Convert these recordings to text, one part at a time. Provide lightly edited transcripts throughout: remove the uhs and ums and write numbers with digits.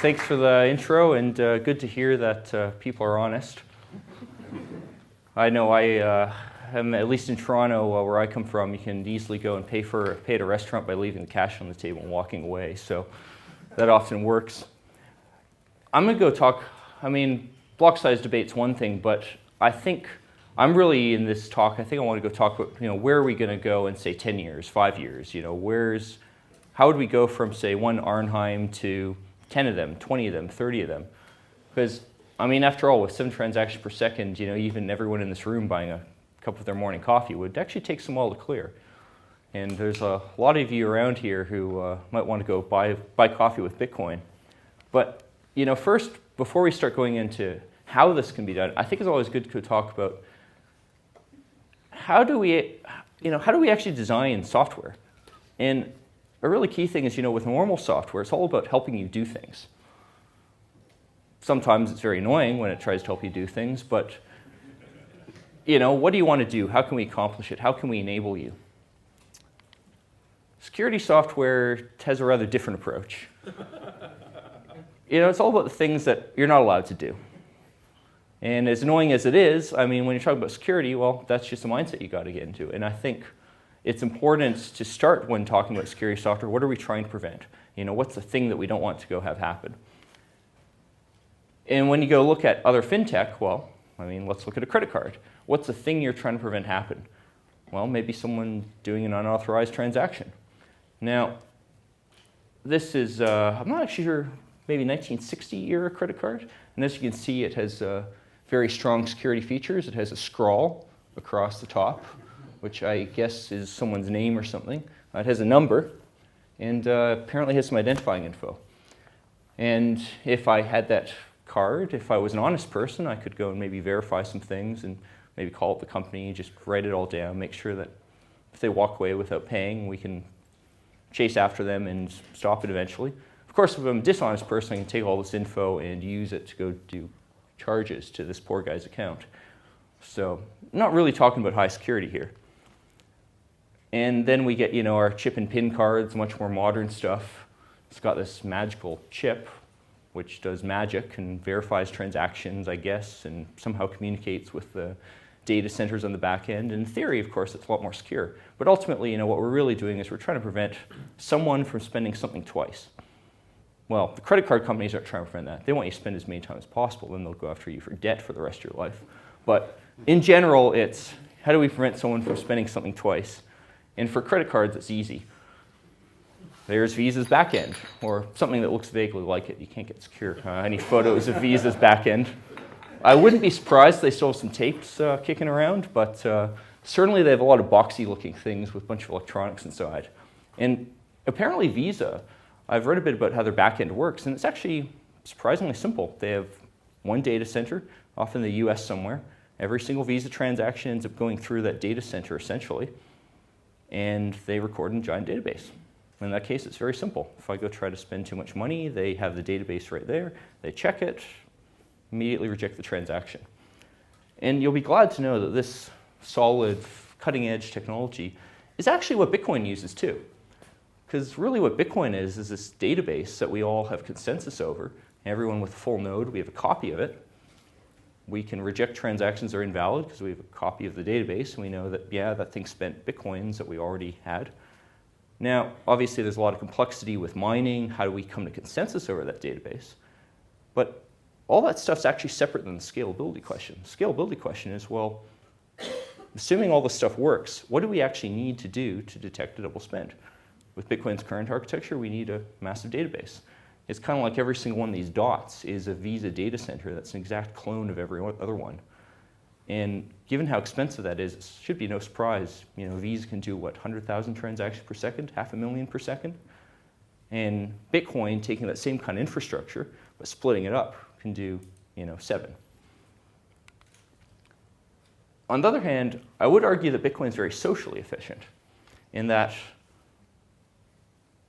thanks for the intro, and good to hear that people are honest. I know I am, at least in Toronto, where I come from, you can easily go and pay at a restaurant by leaving the cash on the table and walking away, so that often works. I'm going to go talk, block size debate's one thing, but I think I'm really in this talk, I think I want to go talk about, where are we going to go in, say, 10 years, 5 years, how would we go from, say, one Arnhem to 10 of them, 20 of them, 30 of them? Because, after all, with 7 transactions per second, even everyone in this room buying a cup of their morning coffee would actually take some while to clear. And there's a lot of you around here who might want to go buy coffee with Bitcoin. But, first, before we start going into how this can be done, I think it's always good to talk about how do we actually design software? And a really key thing is, with normal software, it's all about helping you do things. Sometimes it's very annoying when it tries to help you do things, but, what do you want to do? How can we accomplish it? How can we enable you? Security software has a rather different approach. It's all about the things that you're not allowed to do. And as annoying as it is, when you're talking about security, well, that's just a mindset you got to get into. And I think it's important to start when talking about security software. What are we trying to prevent? What's the thing that we don't want to go have happen? And when you go look at other fintech, well, let's look at a credit card. What's the thing you're trying to prevent happen? Well, maybe someone doing an unauthorized transaction. Now, this is, I'm not actually sure, maybe 1960 era credit card. And as you can see, it has very strong security features. It has a scroll across the top, which I guess is someone's name or something. It has a number, and apparently has some identifying info. And if I had that card, if I was an honest person, I could go and maybe verify some things and maybe call up the company, just write it all down, make sure that if they walk away without paying, we can chase after them and stop it eventually. Of course, if I'm a dishonest person, I can take all this info and use it to go do charges to this poor guy's account. So I'm not really talking about high security here. And then we get, our chip and pin cards, much more modern stuff. It's got this magical chip, which does magic and verifies transactions, I guess, and somehow communicates with the data centers on the back end. In theory, of course, it's a lot more secure. But ultimately, what we're really doing is we're trying to prevent someone from spending something twice. Well, the credit card companies aren't trying to prevent that. They want you to spend as many times as possible, then they'll go after you for debt for the rest of your life. But in general, it's how do we prevent someone from spending something twice? And for credit cards, it's easy. There's Visa's backend, or something that looks vaguely like it. You can't get secure any photos of Visa's backend. I wouldn't be surprised they still have some tapes kicking around, but certainly they have a lot of boxy-looking things with a bunch of electronics inside. And apparently Visa, I've read a bit about how their backend works, and it's actually surprisingly simple. They have one data center, off in the US somewhere. Every single Visa transaction ends up going through that data center, essentially, and they record in a giant database. In that case, it's very simple. If I go try to spend too much money, they have the database right there. They check it, immediately reject the transaction. And you'll be glad to know that this solid, cutting-edge technology is actually what Bitcoin uses too. Because really what Bitcoin is this database that we all have consensus over. Everyone with a full node, we have a copy of it. We can reject transactions that are invalid because we have a copy of the database, and we know that, yeah, that thing spent Bitcoins that we already had. Now, obviously, there's a lot of complexity with mining. How do we come to consensus over that database? But all that stuff's actually separate than the scalability question. The scalability question is, well, assuming all this stuff works, what do we actually need to do to detect a double spend? With Bitcoin's current architecture, we need a massive database. It's kind of like every single one of these dots is a Visa data center that's an exact clone of every other one. And given how expensive that is, it should be no surprise. Visa can do, 100,000 transactions per second, 500,000 per second? And Bitcoin, taking that same kind of infrastructure, but splitting it up, can do, 7. On the other hand, I would argue that Bitcoin is very socially efficient in that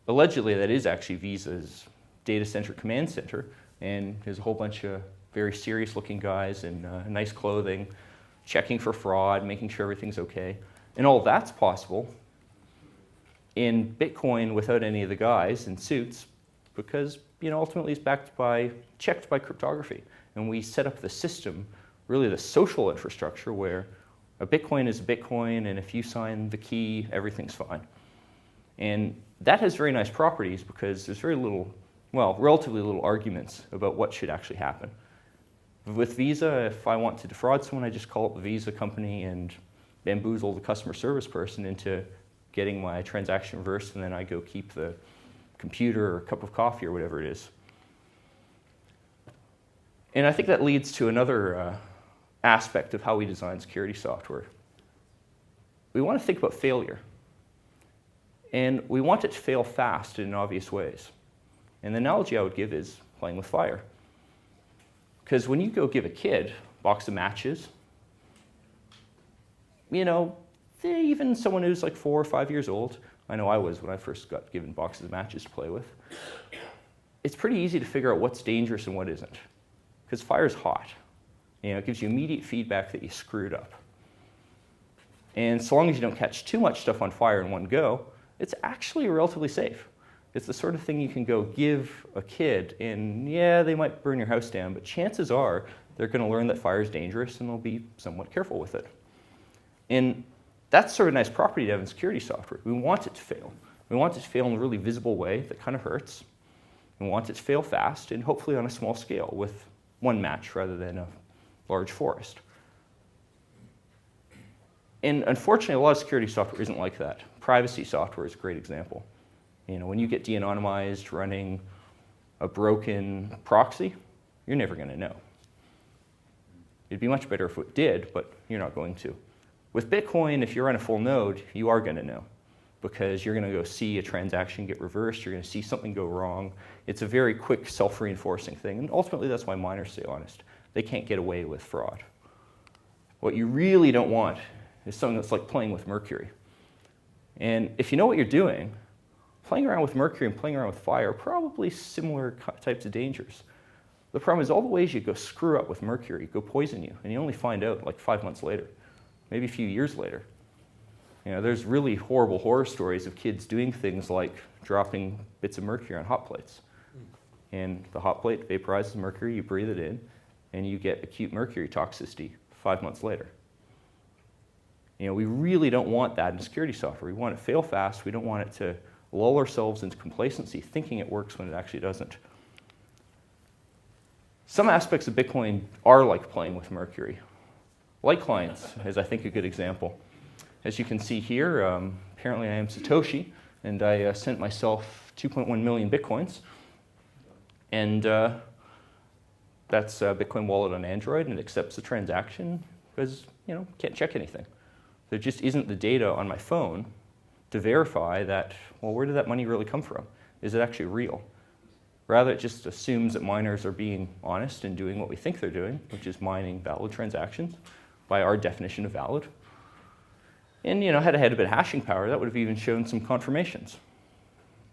allegedly that is actually Visa's data center command center, and there's a whole bunch of very serious looking guys in nice clothing, checking for fraud, making sure everything's okay. And all that's possible in Bitcoin without any of the guys in suits because ultimately it's checked by cryptography. And we set up the system, really the social infrastructure, where a Bitcoin is a Bitcoin, and if you sign the key, everything's fine. And that has very nice properties because there's relatively little arguments about what should actually happen. With Visa, if I want to defraud someone, I just call up the Visa company and bamboozle the customer service person into getting my transaction reversed, and then I go keep the computer or cup of coffee or whatever it is. And I think that leads to another aspect of how we design security software. We want to think about failure. And we want it to fail fast in obvious ways. And the analogy I would give is playing with fire. Because when you go give a kid a box of matches, even someone who's like 4 or 5 years old, I know I was when I first got given boxes of matches to play with, it's pretty easy to figure out what's dangerous and what isn't. Because fire's hot. It gives you immediate feedback that you screwed up. And so long as you don't catch too much stuff on fire in one go, it's actually relatively safe. It's the sort of thing you can go give a kid, and yeah, they might burn your house down, but chances are they're going to learn that fire is dangerous and they'll be somewhat careful with it. And that's sort of a nice property to have in security software. We want it to fail. We want it to fail in a really visible way that kind of hurts. We want it to fail fast and hopefully on a small scale with one match rather than a large forest. And unfortunately, a lot of security software isn't like that. Privacy software is a great example. When you get de-anonymized running a broken proxy, you're never going to know. It'd be much better if it did, but you're not going to. With Bitcoin, if you're on a full node, you are going to know, because you're going to go see a transaction get reversed, you're going to see something go wrong. It's a very quick self-reinforcing thing, and ultimately that's why miners stay honest. They can't get away with fraud. What you really don't want is something that's like playing with mercury. And if you know what you're doing, playing around with mercury and playing around with fire are probably similar types of dangers. The problem is all the ways you go screw up with mercury go poison you, and you only find out like 5 months later, maybe a few years later. There's really horrible horror stories of kids doing things like dropping bits of mercury on hot plates. And the hot plate vaporizes mercury, you breathe it in, and you get acute mercury toxicity 5 months later. We really don't want that in security software. We want it to fail fast. We don't want it to lull ourselves into complacency, thinking it works when it actually doesn't. Some aspects of Bitcoin are like playing with mercury. Light clients is, I think, a good example. As you can see here, apparently I am Satoshi, and I sent myself 2.1 million Bitcoins. And that's a Bitcoin wallet on Android, and it accepts the transaction because, can't check anything. There just isn't the data on my phone to verify that, well, where did that money really come from? Is it actually real? Rather, it just assumes that miners are being honest and doing what we think they're doing, which is mining valid transactions by our definition of valid. And, had I had a bit of hashing power, that would have even shown some confirmations.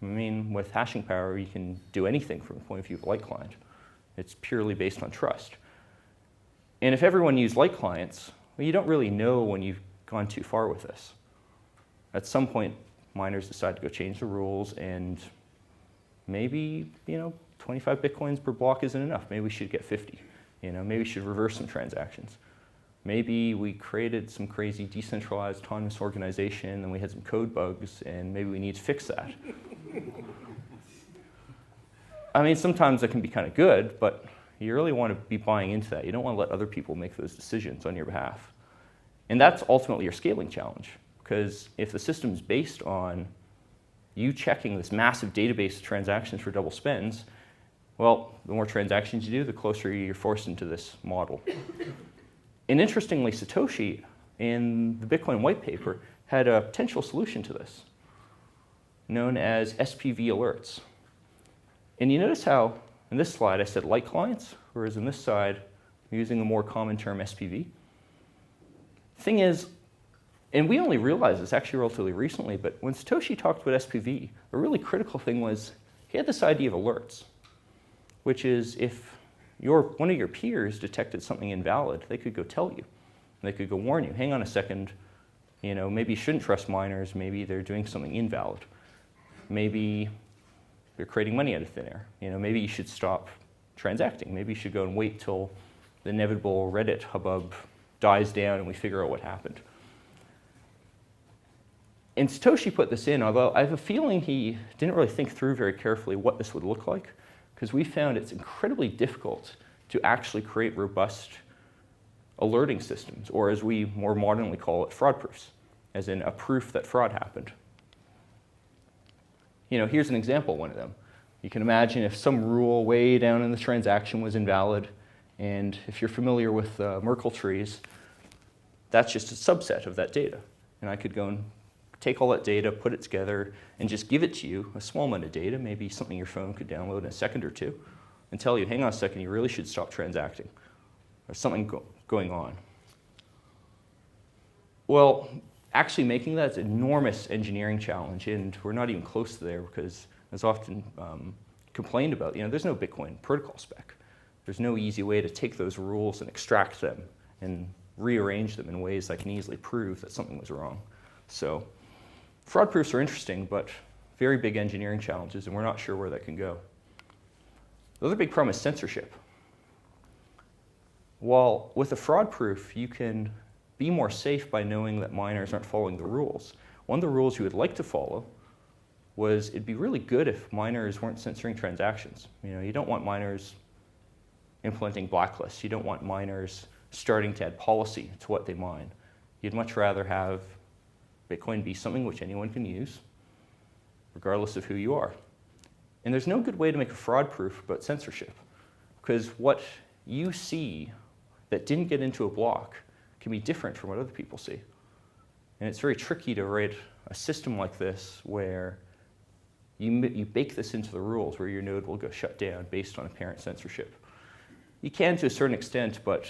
With hashing power, you can do anything from the point of view of a light client. It's purely based on trust. And if everyone used light clients, well, you don't really know when you've gone too far with this. At some point, miners decide to go change the rules, and maybe, 25 Bitcoins per block isn't enough. Maybe we should get 50. Maybe we should reverse some transactions. Maybe we created some crazy decentralized autonomous organization and we had some code bugs, and maybe we need to fix that. Sometimes that can be kind of good, but you really want to be buying into that. You don't want to let other people make those decisions on your behalf. And that's ultimately your scaling challenge, because if the system's based on you checking this massive database of transactions for double spends, well, the more transactions you do, the closer you're forced into this model. And interestingly, Satoshi, in the Bitcoin white paper, had a potential solution to this, known as SPV alerts. And you notice how, in this slide, I said light clients, whereas in this side, I'm using a more common term, SPV. Thing is, and we only realized this actually relatively recently, but when Satoshi talked about SPV, a really critical thing was he had this idea of alerts, which is if one of your peers detected something invalid, they could go tell you. They could go warn you, hang on a second, maybe you shouldn't trust miners, maybe they're doing something invalid. Maybe You're creating money out of thin air. Maybe you should stop transacting. Maybe you should go and wait till the inevitable Reddit hubbub dies down and we figure out what happened. And Satoshi put this in, although I have a feeling he didn't really think through very carefully what this would look like, because we found it's incredibly difficult to actually create robust alerting systems, or as we more modernly call it, fraud proofs, as in a proof that fraud happened. Here's an example of one of them. You can imagine if some rule way down in the transaction was invalid, and if you're familiar with Merkle trees, that's just a subset of that data. And I could go and take all that data, put it together, and just give it to you, a small amount of data, maybe something your phone could download in a second or two, and tell you, hang on a second, you really should stop transacting. There's something going on. Well, actually making that is an enormous engineering challenge, and we're not even close to there because, as often complained about, there's no Bitcoin protocol spec. There's no easy way to take those rules and extract them and rearrange them in ways that can easily prove that something was wrong. So fraud proofs are interesting, but very big engineering challenges, and we're not sure where that can go. The other big problem is censorship. While with a fraud proof, you can be more safe by knowing that miners aren't following the rules. One of the rules you would like to follow was it'd be really good if miners weren't censoring transactions. You don't want miners implementing blacklists. You don't want miners starting to add policy to what they mine. You'd much rather have Bitcoin be something which anyone can use, regardless of who you are. And there's no good way to make a fraud proof about censorship, because what you see that didn't get into a block can be different from what other people see. And it's very tricky to write a system like this where you bake this into the rules where your node will go shut down based on apparent censorship. You can to a certain extent, but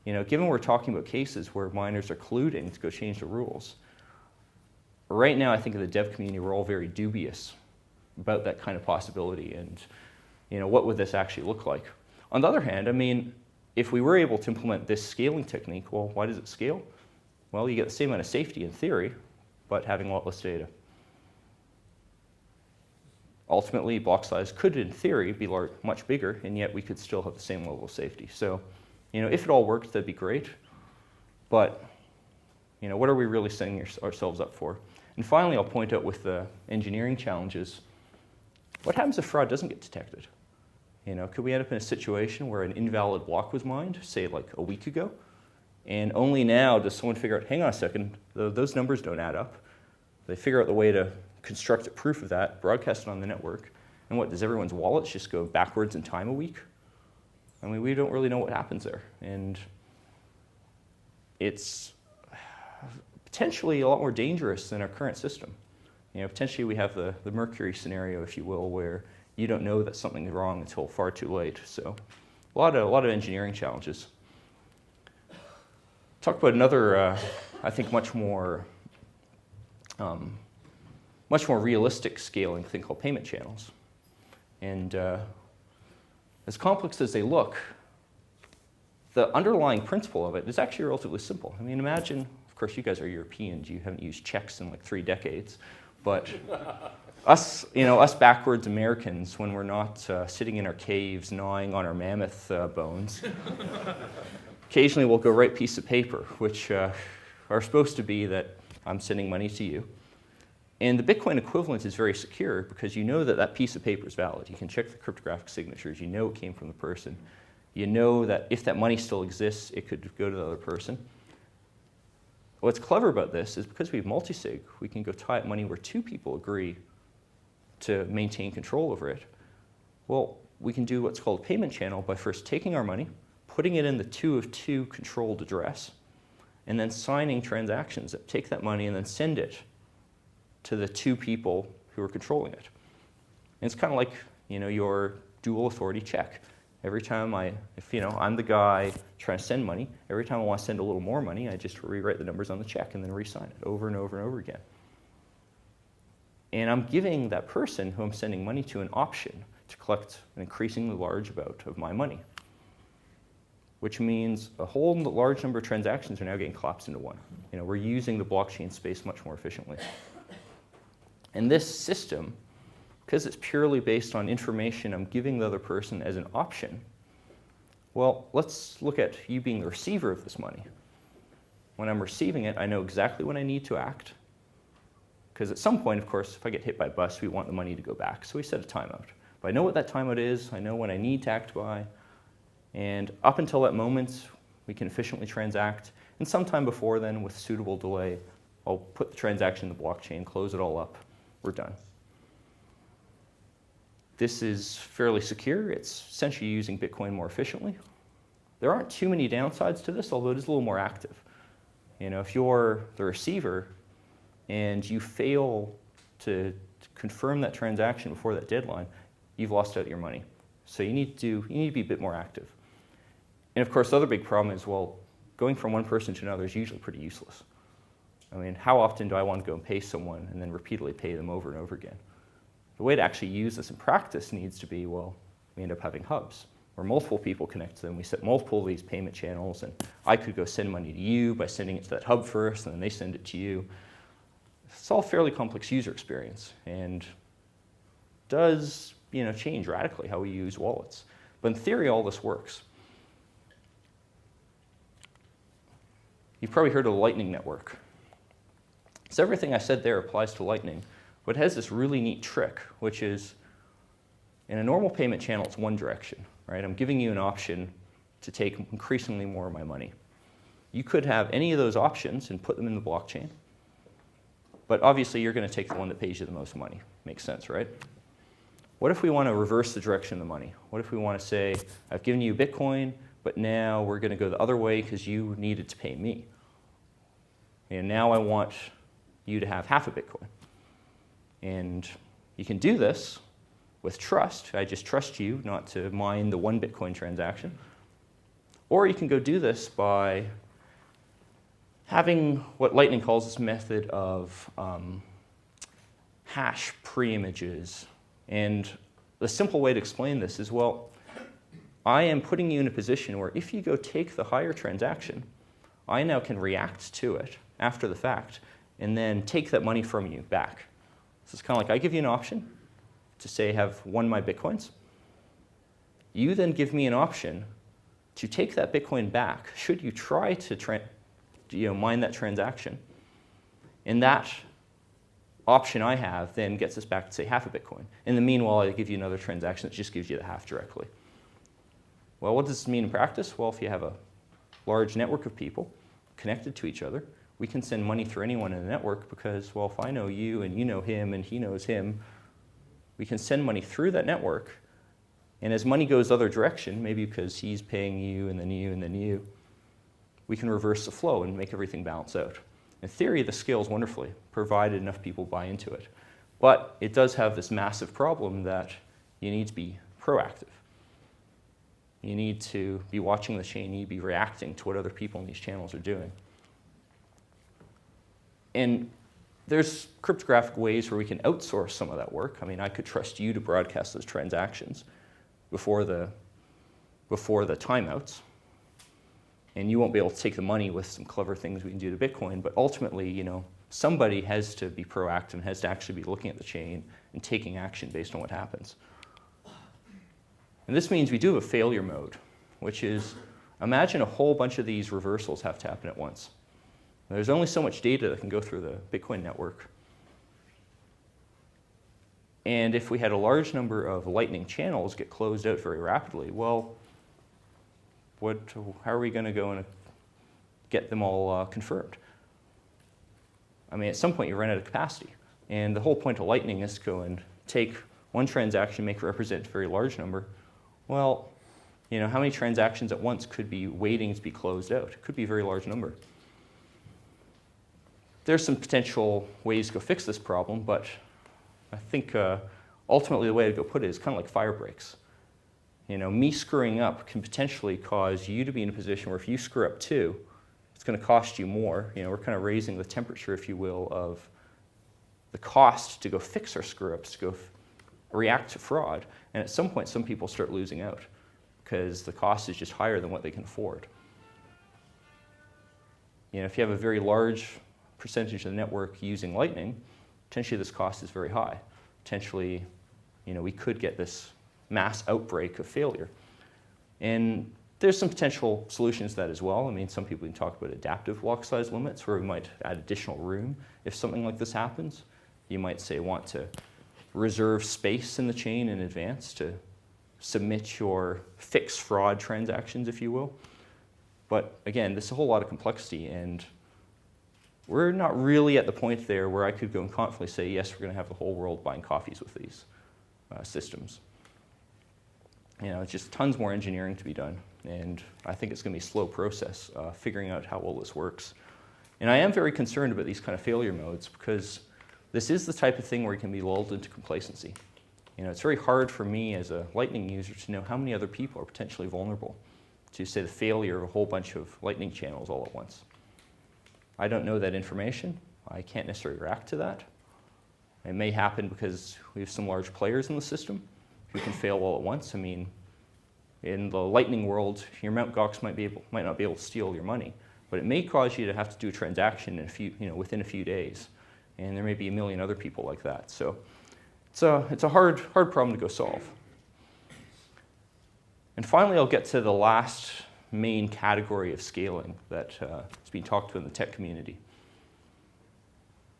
given we're talking about cases where miners are colluding to go change the rules, right now I think in the dev community we're all very dubious about that kind of possibility and what would this actually look like. On the other hand, if we were able to implement this scaling technique, well, why does it scale? Well, you get the same amount of safety in theory, but having a lot less data. Ultimately, block size could, in theory, be much bigger, and yet we could still have the same level of safety. So, if it all worked, that'd be great. But, what are we really setting ourselves up for? And finally, I'll point out with the engineering challenges, what happens if fraud doesn't get detected? Could we end up in a situation where an invalid block was mined, say like a week ago, and only now does someone figure out, hang on a second, those numbers don't add up. They figure out the way to construct a proof of that, broadcast it on the network, and what, does everyone's wallets just go backwards in time a week? We don't really know what happens there. And it's potentially a lot more dangerous than our current system. Potentially we have the mercury scenario, if you will, where you don't know that something's wrong until far too late. So a lot of engineering challenges. Talk about another, I think, much more realistic scaling thing called payment channels. And as complex as they look, the underlying principle of it is actually relatively simple. Imagine, of course, you guys are Europeans. You haven't used checks in like 3 decades. But us backwards Americans, when we're not sitting in our caves gnawing on our mammoth bones, occasionally we'll go write piece of paper, which are supposed to be that I'm sending money to you. And the Bitcoin equivalent is very secure because you know that piece of paper is valid. You can check the cryptographic signatures. You know it came from the person. You know that if that money still exists, it could go to the other person. What's clever about this is because we have multisig, we can go tie up money where 2 people agree to maintain control over it. Well, we can do what's called a payment channel by first taking our money, putting it in the 2 of 2 controlled address, and then signing transactions that take that money and then send it to the 2 people who are controlling it. And it's kind of like your dual authority check. Every time if I'm the guy trying to send money, every time I want to send a little more money, I just rewrite the numbers on the check and then re-sign it over and over and over again. And I'm giving that person who I'm sending money to an option to collect an increasingly large amount of my money, which means a whole large number of transactions are now getting collapsed into one. We're using the blockchain space much more efficiently. And this system because it's purely based on information I'm giving the other person as an option, well, let's look at you being the receiver of this money. When I'm receiving it, I know exactly when I need to act. Because at some point, of course, if I get hit by a bus, we want the money to go back. So we set a timeout. But I know what that timeout is. I know when I need to act by. And up until that moment, we can efficiently transact. And sometime before then, with suitable delay, I'll put the transaction in the blockchain, close it all up. We're done. This is fairly secure. It's essentially using Bitcoin more efficiently. There aren't too many downsides to this, although it is a little more active. If you're the receiver and you fail to confirm that transaction before that deadline, you've lost out your money. So you need to be a bit more active. And of course, the other big problem is, well, going from one person to another is usually pretty useless. I mean, how often do I want to go and pay someone and then repeatedly pay them over and over again? The way to actually use this in practice needs to be, well, we end up having hubs where multiple people connect to them. We set multiple of these payment channels, and I could go send money to you by sending it to that hub first, and then they send it to you. It's all fairly complex user experience and does change radically how we use wallets. But in theory, all this works. You've probably heard of the Lightning Network. So everything I said there applies to Lightning, but it has this really neat trick, which is in a normal payment channel, it's one direction, right? I'm giving you an option to take increasingly more of my money. You could have any of those options and put them in the blockchain, but obviously you're going to take the one that pays you the most money. Makes sense, right? What if we want to reverse the direction of the money? What if we want to say, I've given you Bitcoin, but now we're going to go the other way because you needed to pay me. And now I want you to have half a Bitcoin. And you can do this with trust. I just trust you not to mine the one Bitcoin transaction. Or you can go do this by having what Lightning calls this method of hash pre-images. And the simple way to explain this is, well, I am putting you in a position where if you go take the higher transaction, I now can react to it after the fact and then take that money from you back. So it's kind of like I give you an option to say have won my Bitcoins. You then give me an option to take that Bitcoin back should you try to mine that transaction. And that option I have then gets us back to, say, half a Bitcoin. In the meanwhile, I give you another transaction that just gives you the half directly. Well, what does this mean in practice? Well, if you have a large network of people connected to each other, we can send money through anyone in the network because, well, if I know you and you know him and he knows him, we can send money through that network. And as money goes the other direction, maybe because he's paying you and then you and then you, we can reverse the flow and make everything balance out. In theory, this scales wonderfully, provided enough people buy into it. But it does have this massive problem that you need to be proactive. You need to be watching the chain. You need to be reacting to what other people in these channels are doing. And there's cryptographic ways where we can outsource some of that work. I mean, I could trust you to broadcast those transactions before the timeouts. And you won't be able to take the money with some clever things we can do to Bitcoin. But ultimately, somebody has to be proactive and has to actually be looking at the chain and taking action based on what happens. And this means we do have a failure mode, which is imagine a whole bunch of these reversals have to happen at once. There's only so much data that can go through the Bitcoin network. And if we had a large number of Lightning channels get closed out very rapidly, well, how are we going to go and get them all confirmed? I mean, at some point you run out of capacity. And the whole point of Lightning is to go and take one transaction, make it represent a very large number. Well, how many transactions at once could be waiting to be closed out? It could be a very large number. There's some potential ways to go fix this problem, but I think ultimately the way to go put it is kind of like fire breaks. Me screwing up can potentially cause you to be in a position where if you screw up too, it's going to cost you more. We're kind of raising the temperature, if you will, of the cost to go fix our screw-ups, to go react to fraud. And at some point, some people start losing out because the cost is just higher than what they can afford. If you have a very large percentage of the network using Lightning, potentially this cost is very high. Potentially, we could get this mass outbreak of failure. And there's some potential solutions to that as well. I mean, some people can talk about adaptive block size limits, where we might add additional room if something like this happens. You might say want to reserve space in the chain in advance to submit your fixed fraud transactions, if you will. But again, there's a whole lot of complexity, and we're not really at the point there where I could go and confidently say, yes, we're going to have the whole world buying coffees with these systems. It's just tons more engineering to be done, and I think it's going to be a slow process figuring out how well this works. And I am very concerned about these kind of failure modes, because this is the type of thing where you can be lulled into complacency. It's very hard for me as a Lightning user to know how many other people are potentially vulnerable to, say, the failure of a whole bunch of Lightning channels all at once. I don't know that information. I can't necessarily react to that. It may happen because we have some large players in the system who can fail all at once. I mean, in the Lightning world, your Mt. Gox might not be able to steal your money, but it may cause you to have to do a transaction within a few days. And there may be a million other people like that. So it's a hard problem to go solve. And finally, I'll get to the last main category of scaling that is being talked to in the tech community.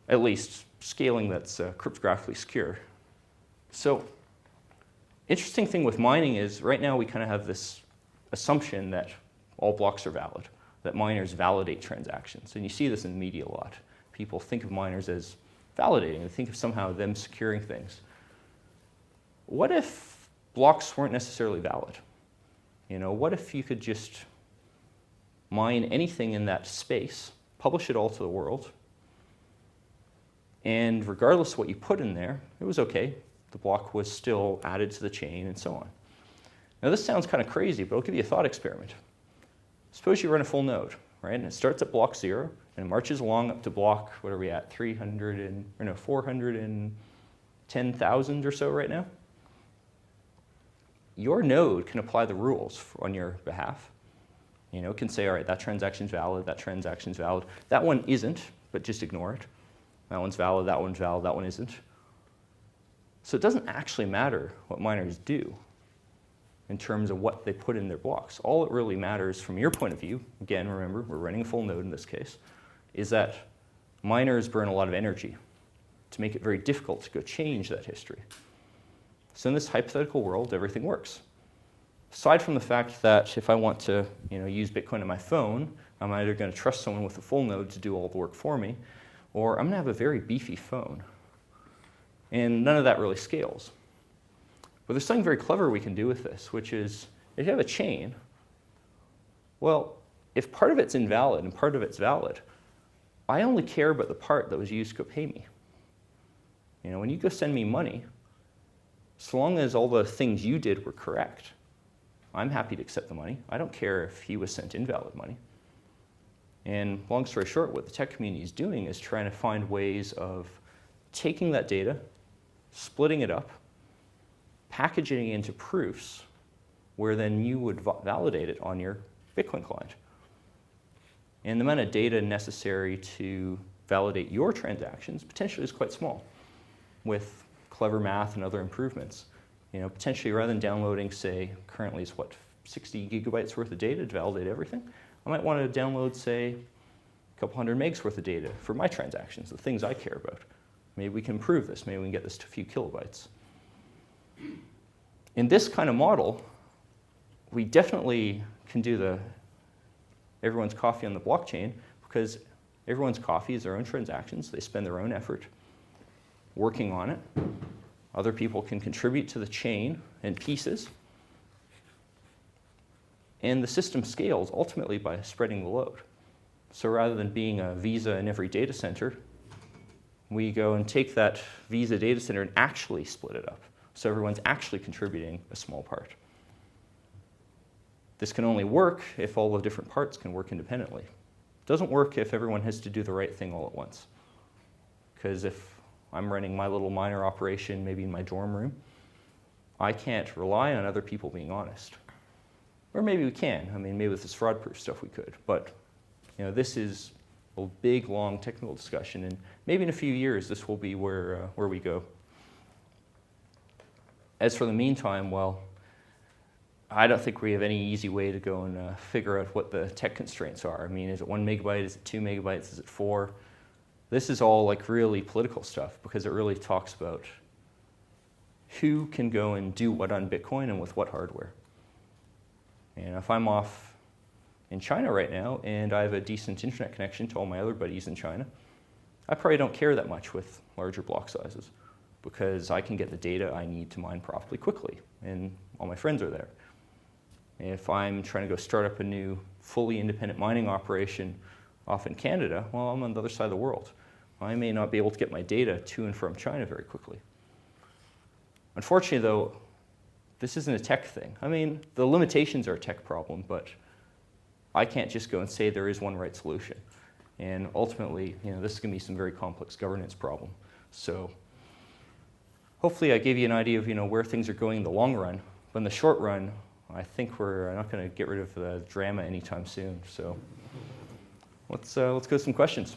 At least scaling that's cryptographically secure. So, interesting thing with mining is right now we kind of have this assumption that all blocks are valid, that miners validate transactions. And you see this in the media a lot. People think of miners as validating. They think of somehow them securing things. What if blocks weren't necessarily valid? What if you could just mine anything in that space, publish it all to the world, and regardless of what you put in there, it was okay. The block was still added to the chain and so on. Now this sounds kind of crazy, but I'll give you a thought experiment. Suppose you run a full node, right? And it starts at block 0 and it marches along up to block, what are we at, 410,000 or so right now? Your node can apply the rules on your behalf. It can say, all right, that transaction's valid, that transaction's valid. That one isn't, but just ignore it. That one's valid, that one's valid, that one isn't. So it doesn't actually matter what miners do in terms of what they put in their blocks. All it really matters from your point of view, again, remember, we're running a full node in this case, is that miners burn a lot of energy to make it very difficult to go change that history. So in this hypothetical world, everything works. Aside from the fact that if I want to use Bitcoin on my phone, I'm either going to trust someone with a full node to do all the work for me, or I'm going to have a very beefy phone. And none of that really scales. But there's something very clever we can do with this, which is if you have a chain, well, if part of it's invalid and part of it's valid, I only care about the part that was used to go pay me. When you go send me money, so long as all the things you did were correct, I'm happy to accept the money. I don't care if he was sent invalid money. And long story short, what the tech community is doing is trying to find ways of taking that data, splitting it up, packaging it into proofs, where then you would validate it on your Bitcoin client. And the amount of data necessary to validate your transactions potentially is quite small with clever math and other improvements. Potentially rather than downloading, say, currently it's 60 gigabytes worth of data to validate everything, I might want to download, say, a couple hundred megs worth of data for my transactions, the things I care about. Maybe we can improve this. Maybe we can get this to a few kilobytes. In this kind of model, we definitely can do the everyone's coffee on the blockchain, because everyone's coffee is their own transactions. They spend their own effort working on it. Other people can contribute to the chain in pieces. And the system scales ultimately by spreading the load. So rather than being a Visa in every data center, we go and take that Visa data center and actually split it up. So everyone's actually contributing a small part. This can only work if all the different parts can work independently. It doesn't work if everyone has to do the right thing all at once. Because if I'm running my little miner operation maybe in my dorm room, I can't rely on other people being honest. Or maybe we can. I mean, maybe with this fraud-proof stuff we could. But this is a big, long technical discussion, and maybe in a few years this will be where we go. as for the meantime, well, I don't think we have any easy way to go and figure out what the tech constraints are. I mean, is it 1 megabyte? Is it 2 megabytes? Is it 4? This is all like really political stuff because it really talks about who can go and do what on Bitcoin and with what hardware. And if I'm off in China right now and I have a decent internet connection to all my other buddies in China, I probably don't care that much with larger block sizes because I can get the data I need to mine profitably quickly and all my friends are there. If I'm trying to go start up a new fully independent mining operation off in Canada, well, I'm on the other side of the world. I may not be able to get my data to and from China very quickly. Unfortunately, though, this isn't a tech thing. I mean, the limitations are a tech problem, but I can't just go and say there is one right solution. And ultimately, this is going to be some very complex governance problem. So hopefully I gave you an idea of where things are going in the long run. But in the short run, I think we're not going to get rid of the drama anytime soon. So let's go to some questions.